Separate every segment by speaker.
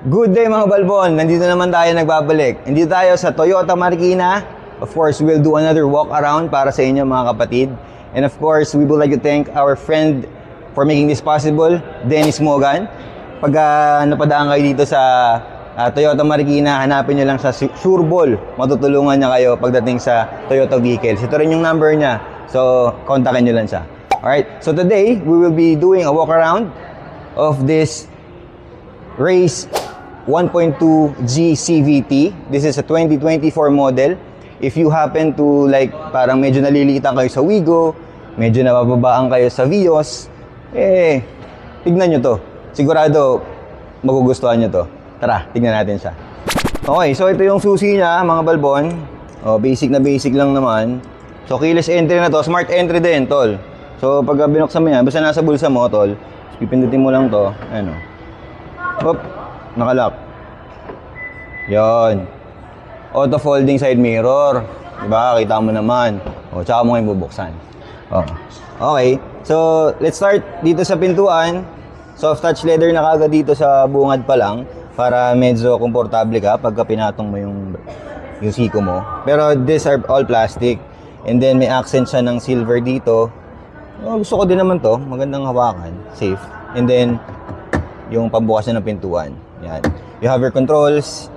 Speaker 1: Good day mga balbon, nandito naman tayo nagbabalik. Nandito tayo sa Toyota Marikina. Of course, we'll do another walk around para sa inyo mga kapatid. And of course, we would like to thank our friend for making this possible, Dennis Mogan. Pag napadaan kayo dito sa Toyota Marikina, hanapin nyo lang sa Sureball. Matutulungan niya kayo pagdating sa Toyota vehicles. Ito rin yung number niya. So, kontakin nyo lang siya. Alright, so today, we will be doing a walk around of this Race 1.2G CVT. This is a 2024 model. If you happen to like parang medyo naliliitan kayo sa Wigo, medyo nabababaan kayo sa Vios, tignan nyo to. Sigurado magugustuhan nyo to. Tara, tignan natin siya. Okay, so ito yung susi niya mga balbon. Basic na basic lang naman. So keyless entry na to, smart entry din tol. So pag binuksan mo yan, basta nasa bulsa mo tol, pipindutin mo lang to, ano. Hop, nakalock. Yon. Auto folding side mirror. Diba? Kita mo naman. Tsaka mo ngayon bubuksan. Okay. So, let's start dito sa pintuan. Soft touch leather na kagad dito sa bungad pa lang. Para medyo komportable ka pagka pinatong mo yung siko mo. Pero these are all plastic. And then may accent siya ng silver dito. Gusto ko din naman to. Magandang hawakan. Safe. And then, yung pambukas na ng pintuan. Yan. You have your controls.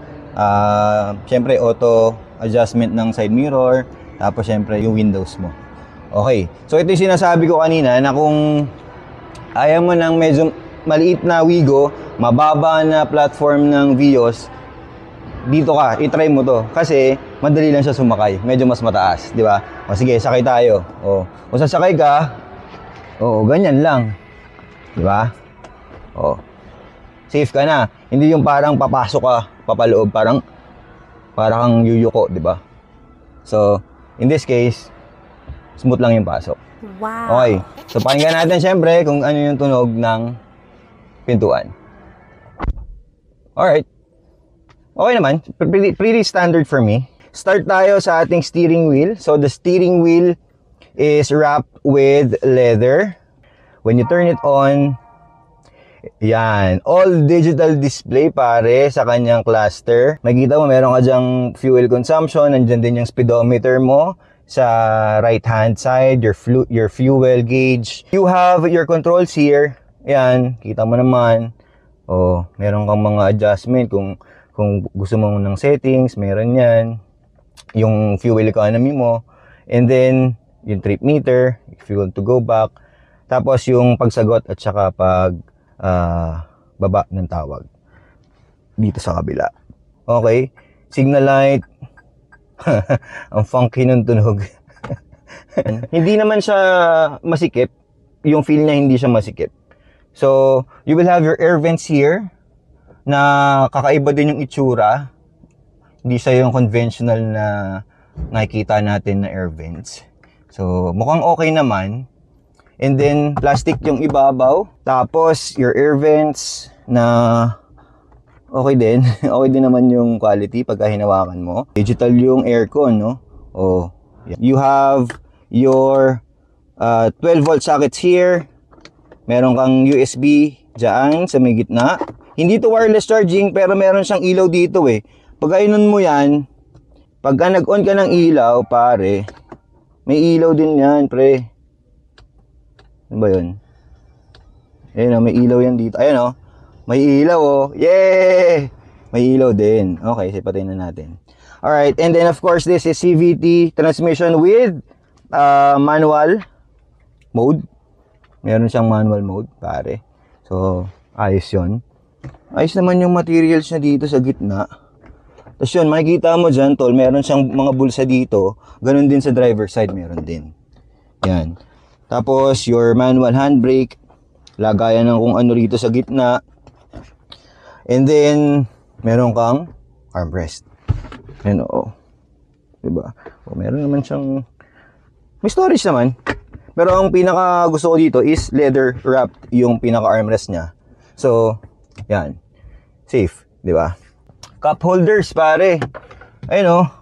Speaker 1: Siyempre, auto adjustment ng side mirror. Tapos, siyempre, yung windows mo. Okay. So, ito yung sinasabi ko kanina na kung ayaw mo ng medyo maliit na Wigo, mababa na platform ng Vios, dito ka, itry mo to. Kasi, madali lang siya sumakay. Medyo mas mataas. Di ba? Sige, sakay tayo. Kung sasakay ka, ganyan lang. Di ba? Safe ka na. Hindi yung parang papasok ka, papaloob, parang yuyuko, di ba? So, in this case, smooth lang yung pasok.
Speaker 2: Wow.
Speaker 1: Okay. So, pakinggan natin syempre kung ano yung tunog ng pintuan. Alright. Okay naman. Pretty standard for me. Start tayo sa ating steering wheel. So, the steering wheel is wrapped with leather. When you turn it on, yan, all digital display pare sa kanyang cluster. Makikita mo meron ka dyang fuel consumption, nandiyan din yung speedometer mo sa right hand side, your fuel gauge. You have your controls here. Yan, kita mo naman. Meron kang mga adjustment kung gusto mo ng settings, meron yan. Yung fuel economy mo. And then yung trip meter if you want to go back. Tapos yung pagsagot at saka baba ng tawag dito sa kabila. Okay, signal light. Ang funky ng tunog. Hindi naman siya masikip. Yung feel niya hindi siya masikip. So you will have your air vents here na kakaiba din yung itsura. Hindi siya yung conventional na nakikita natin na air vents. So mukhang okay naman. And then, plastic yung ibabaw. Tapos, your air vents na okay din. Okay din naman yung quality pagka hinawakan mo. Digital yung aircon, no? You have your 12 volt sockets here. Meron kang USB dyan sa may gitna. Hindi to wireless charging, pero meron siyang ilaw dito eh. Pag inon mo yan, pagka nag-on ka ng ilaw, pare, may ilaw din yan, pre. Ano ba yun? Ayan may ilaw yan dito. Ayan may ilaw Yay! May ilaw din. Okay, sipatayin na natin. Alright, and then of course this is CVT transmission with manual mode. Meron siyang manual mode, pare. So, ayos yun. Ayos naman yung materials niya dito sa gitna. Tapos yun, makikita mo dyan, tol, meron siyang mga bulsa dito. Ganun din sa driver side, meron din. Yan. Tapos, your manual handbrake. Lagayan ng kung ano rito sa gitna. And then, meron kang armrest. Ayan, diba? Meron naman siyang... May storage naman. Pero ang pinaka gusto ko dito is leather wrapped yung pinaka armrest niya. So, yan. Safe, diba? Cup holders, pare. Ayun,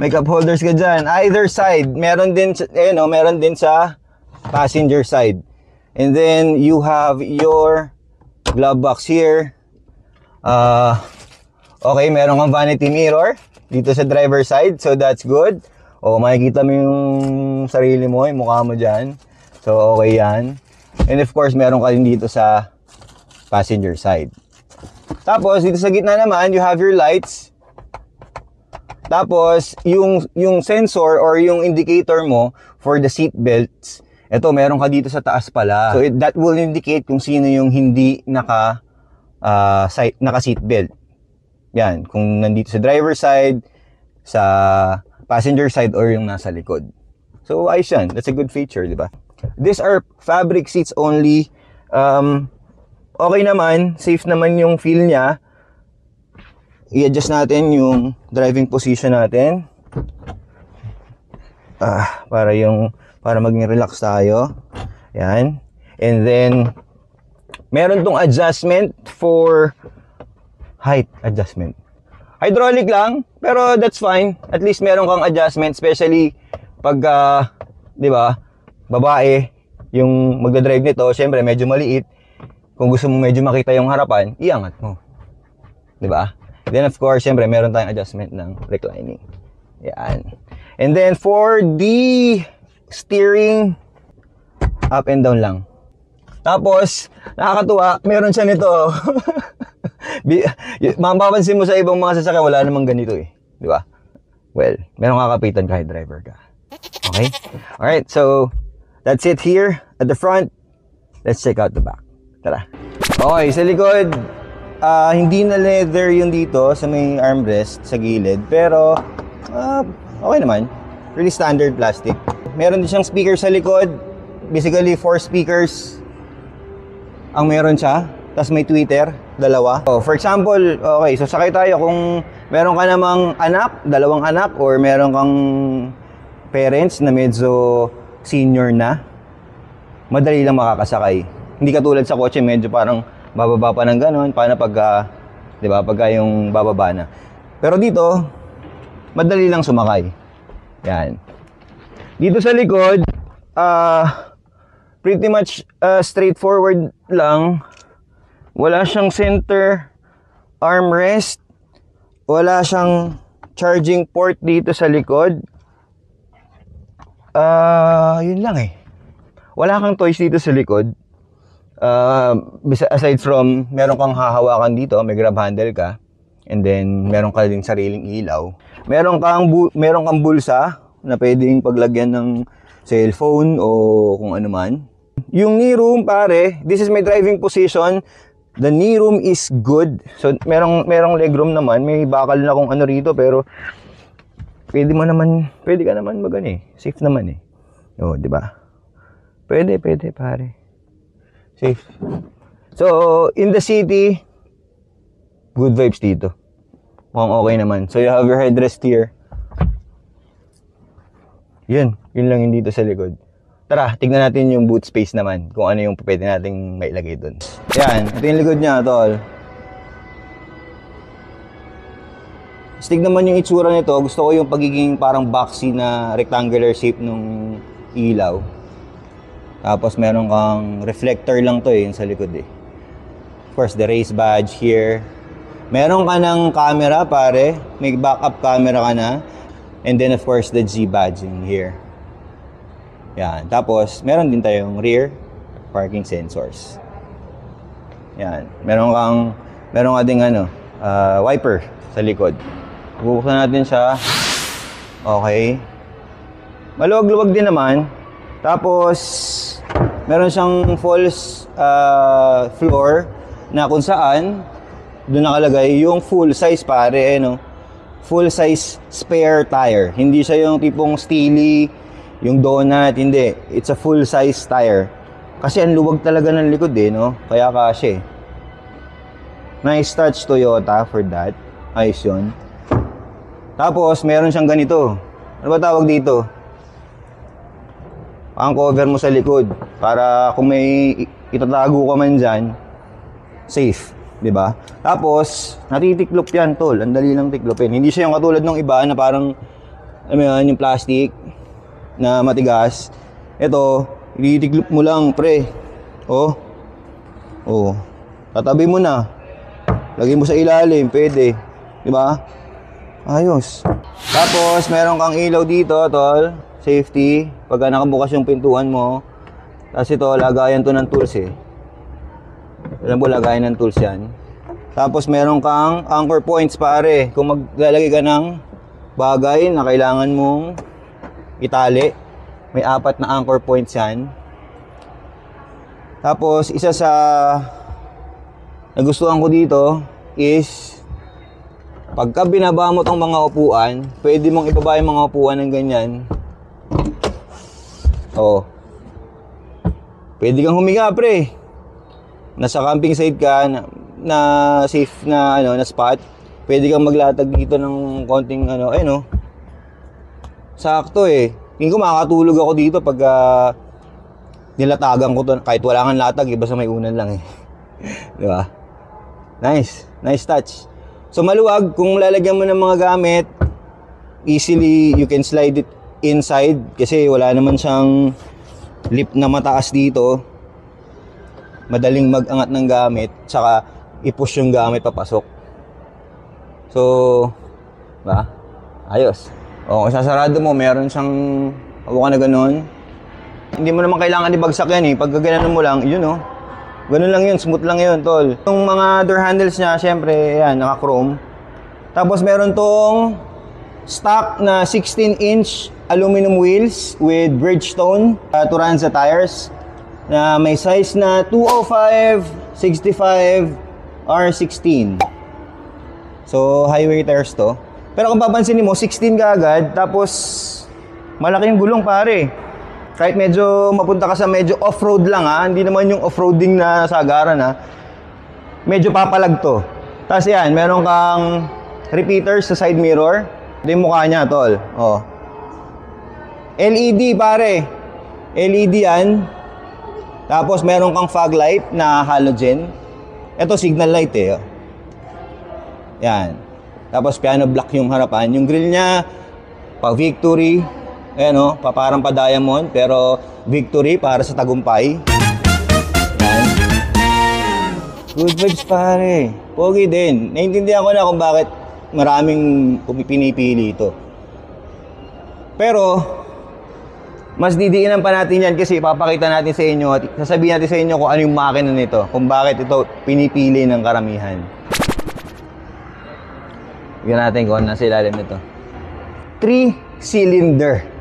Speaker 1: may cup holders ka dyan. Either side. Meron din, meron din sa passenger side. And then you have your glove box here. Okay, meron kang vanity mirror dito sa driver side. So, that's good. O, makikita mo yung sarili mo, yung mukha mo dyan. So, okay yan. And of course, meron ka din dito sa passenger side. Tapos, dito sa gitna naman, you have your lights. Tapos, yung sensor or yung indicator mo for the seat belts, ito, meron ka dito sa taas pala. So, that will indicate kung sino yung hindi naka seat belt. Yan, kung nandito sa driver side, sa passenger side, or yung nasa likod. So, ayos yan. That's a good feature, di ba? These are fabric seats only. Okay naman, safe naman yung feel niya. I-adjust natin yung driving position natin. Para maging relax tayo. Yan. And then, meron tong adjustment for height adjustment. Hydraulic lang, pero that's fine. At least meron kang adjustment, especially pag, di ba, babae, yung magdadrive nito, syempre medyo maliit. Kung gusto mo medyo makita yung harapan, iangat mo. Di ba? Then of course, syempre meron tayong adjustment ng reclining. Yan. And then for the steering, up and down lang. Tapos, nakakatuwa, meron siya nito. Mapapansin mo sa ibang mga sasakyan, wala namang ganito eh. Di ba? Well, meron kakapitan kahit driver ka. Okay? Alright, so, that's it here at the front. Let's check out the back. Tara. Okay, sa likod, hindi na leather yung dito sa may armrest, sa gilid. Pero, okay naman. Really standard plastic. Meron din siyang speaker sa likod. Basically, 4 speakers ang meron siya. Tapos may tweeter, 2. Oh, for example, okay, so sakay tayo kung meron ka namang anak, 2 anak, or meron kang parents na medyo senior na, madali lang makakasakay. Hindi katulad sa kotse, medyo parang bababa pa ng ganon, paano pag, di ba, pagka yung bababa na. Pero dito, madali lang sumakay. Yan. Dito sa likod, pretty much straightforward lang. Wala siyang center armrest. Wala siyang charging port dito sa likod. Yun lang eh. Wala kang toys dito sa likod. Aside from, meron kang hahawakan dito, may grab handle ka. And then, meron ka din sariling ilaw. Meron kang bulsa na pwedeng paglagyan ng cellphone o kung ano man. Yung knee room, pare, this is my driving position. The knee room is good. So, merong legroom naman. May bakal na kung ano rito, pero pwede ka naman magano eh. Safe naman eh. O, di ba? Pwede, pare. Safe. So, in the city, good vibes dito. Mukhang okay naman. So, you have your headrest here. Yun lang yung dito sa likod. Tara, tignan natin yung boot space naman. Kung ano yung pwede nating mailagay dun. Yan, ito yung likod niya, tol. Tignan naman yung itsura nito. Gusto ko yung pagiging parang boxy na rectangular shape nung ilaw. Tapos meron kang reflector lang to eh, yung sa likod eh. Of course, the race badge here. Meron ka ng camera, pare. May backup camera ka na. And then of course, the G badge in here. Yan. Tapos, meron din tayong rear parking sensors. Yan. Meron ka ding wiper sa likod. Bubuksan natin siya. Okay. Maluwag-luwag din naman. Tapos, meron siyang false floor na kung saan doon nakalagay yung full size, pare, full size spare tire. Hindi siya yung tipong steely, yung donut, hindi. It's a full size tire. Kasi ang luwag talaga ng likod eh, no? Kaya kasi. Nice touch Toyota for that. Ayos yun. Tapos, meron siyang ganito. Ano ba tawag dito? Ang cover mo sa likod. Para kung may itatago ka man dyan, safe. Diba? Tapos, natitiklop yan, tol. Ang dali lang tiklopin. Hindi siya yung katulad ng iba na parang, yung plastic na matigas. Ito, ititiklop mo lang, pre. Oh. Tatabi mo na. Lagay mo sa ilalim, pwede. Di ba? Ayos. Tapos, meron kang ilaw dito, tol. Safety. Pagka nakabukas yung pintuan mo. Tapos ito, lagayan to ng tools eh. Alam mo, lagayan ng tools yan. Tapos, meron kang anchor points, pare. Kung maglalagay ka ng bagay na kailangan mong itali, may 4 na anchor points yan. Tapos, isa sa nagustuhan ko dito is pagka binaba mo tong mga upuan, pwede mong ibaba yung mga upuan ng ganyan. Oh. Pwede kang humiga, pre. Nasa camping site ka na safe na na spot. Pwede kang maglatag dito ng konting sakto eh. Hindi ko makakatulog ako dito pag nilatagan ko to kahit wala kang latag, basta may unan lang eh. Di ba? Nice touch. So maluwag, kung lalagyan mo ng mga gamit, easily you can slide it inside kasi wala naman siyang lip na mataas dito. Madaling mag-angat ng gamit, tsaka i-push yung gamit papasok. So, ba? Ayos. O, kung sasarado mo, meron siyang hawakan na ganun. Hindi mo naman kailangan ibagsak yan eh. Pag gaganan mo lang, yun oh. Ganun lang yun, smooth lang yun, tol. Yung mga door handles niya, syempre, yan, naka-chrome. Tapos meron tong stock na 16-inch aluminum wheels with Bridgestone Turanza tires na may size na 205, 65, R16. So, highway tires to. Pero kung papansinin mo, 16 ka agad, tapos malaki yung gulong, pare. Kahit medyo mapunta ka sa medyo off-road lang ha, hindi naman yung off-roading na sagaran ha. Medyo papalag to. Tapos yan, meron kang repeaters sa side mirror. Ito yung mukha niya, tol. Oh. LED, pare. LED yan. Tapos meron kang fog light na halogen. Ito signal light eh. Yan. Tapos piano black yung harapan. Yung grill niya, pa Victory. Ayan o, parang pa diamond, pero Victory para sa tagumpay. Yan. Good vibes, pare. Pogi din. Naintindihan ko na kung bakit maraming pinipili ito. Pero, mas didiinan pa natin yan kasi ipapakita natin sa inyo at sasabihin natin sa inyo kung ano yung makina nito, kung bakit ito pinipili ng karamihan. Bigyan natin kung ano nasa ilalim nito. 3-cylinder.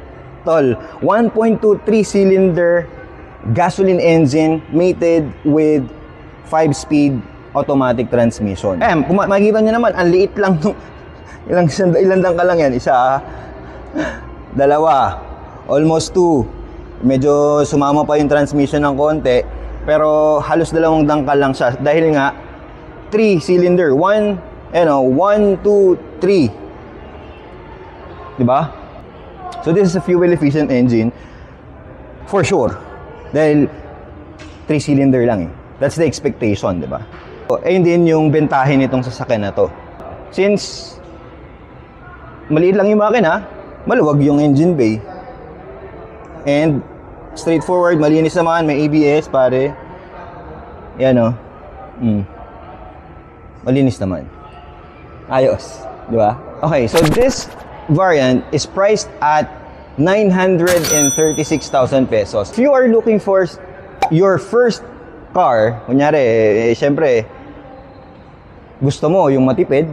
Speaker 1: Tol, 1.23 cylinder gasoline engine mated with 5-speed automatic transmission. Kung makikita nyo naman, ang liit lang nung ilang dangkal lang yan. Isa, dalawa, almost 2. Medyo sumama pa yung transmission ng konti, pero halos 2 dangkal lang siya dahil nga 3 cylinder, 1, 2, 3. Diba? So this is a fuel efficient engine for sure. Dahil 3-cylinder lang eh. That's the expectation, di ba? So, ayun din yung bentahin nitong sasakyan na to. Since maliit lang yung makina, maluwag yung engine bay. And straightforward, malinis naman, may ABS pare. Yan o. Malinis naman. Ayos, di ba? Okay, so this variant is priced at 936,000 pesos. If you are looking for your first car, kunyari, syempre, gusto mo yung matipid,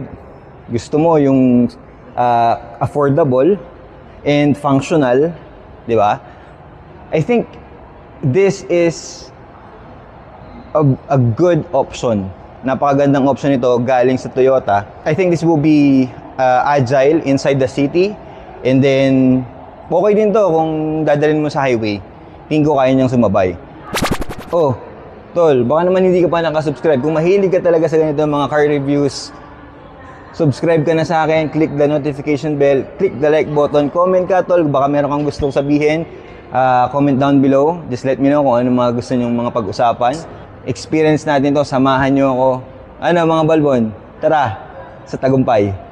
Speaker 1: gusto mo yung affordable and functional, di ba? I think this is a good option. Napakagandang option ito galing sa Toyota. I think this will be agile inside the city, and then okay din to kung dadalhin mo sa highway. Tingin ko kaya niyang sumabay. Oh, tol, baka naman hindi ka pa nakasubscribe. Kung mahilig ka talaga sa ganito mga car reviews, subscribe ka na sa akin, click the notification bell, click the like button, comment ka, tol, baka meron kang gustong sabihin, comment down below. Just let me know kung ano mga gusto nyong mga pag-usapan. Experience natin to, samahan nyo ako. Ano mga balbon, tara sa tagumpay.